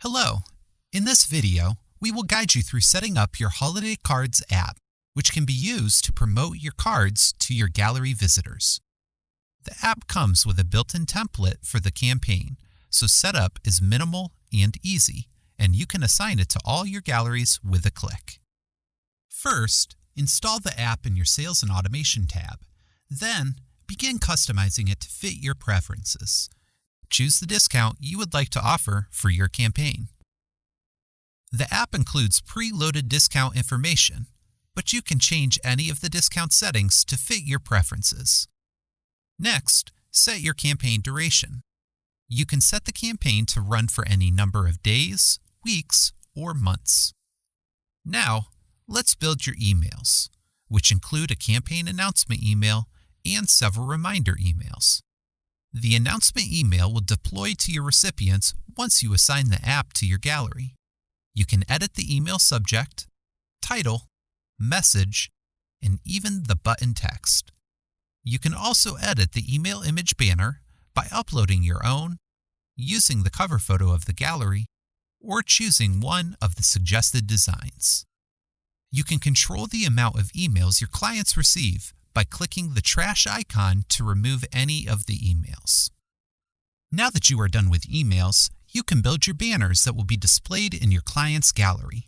Hello. In this video, we will guide you through setting up your Holiday Cards app, which can be used to promote your cards to your gallery visitors. The app comes with a built-in template for the campaign, so setup is minimal and easy, and you can assign it to all your galleries with a click. First, install the app in your Sales and Automation tab. Then, begin customizing it to fit your preferences. Choose the discount you would like to offer for your campaign. The app includes pre-loaded discount information, but you can change any of the discount settings to fit your preferences. Next, set your campaign duration. You can set the campaign to run for any number of days, weeks, or months. Now, let's build your emails, which include a campaign announcement email and several reminder emails. The announcement email will deploy to your recipients once you assign the app to your gallery. You can edit the email subject, title, message, and even the button text. You can also edit the email image banner by uploading your own, using the cover photo of the gallery, or choosing one of the suggested designs. You can control the amount of emails your clients receive by clicking the trash icon to remove any of the emails. Now that you are done with emails, you can build your banners that will be displayed in your client's gallery.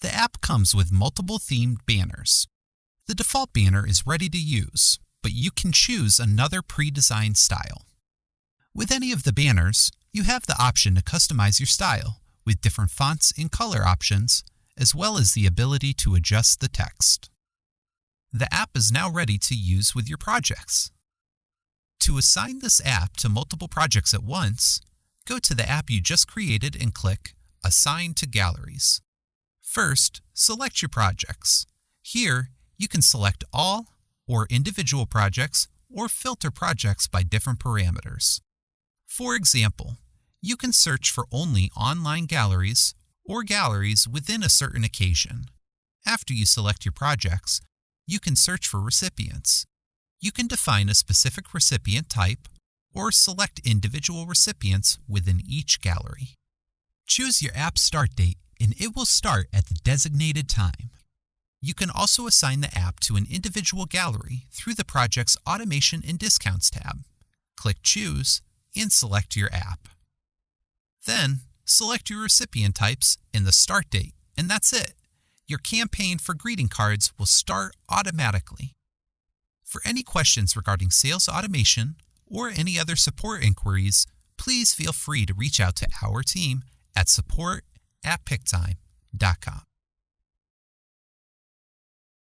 The app comes with multiple themed banners. The default banner is ready to use, but you can choose another pre-designed style. With any of the banners, you have the option to customize your style with different fonts and color options, as well as the ability to adjust the text. The app is now ready to use with your projects. To assign this app to multiple projects at once, go to the app you just created and click Assign to Galleries. First, select your projects. Here, you can select all or individual projects or filter projects by different parameters. For example, you can search for only online galleries or galleries within a certain occasion. After you select your projects, you can search for recipients. You can define a specific recipient type or select individual recipients within each gallery. Choose your app start date and it will start at the designated time. You can also assign the app to an individual gallery through the project's Automation and Discounts tab. Click Choose and select your app. Then, select your recipient types and the start date, and that's it. Your campaign for greeting cards will start automatically. For any questions regarding sales automation or any other support inquiries, please feel free to reach out to our team at support@Pic-Time.com.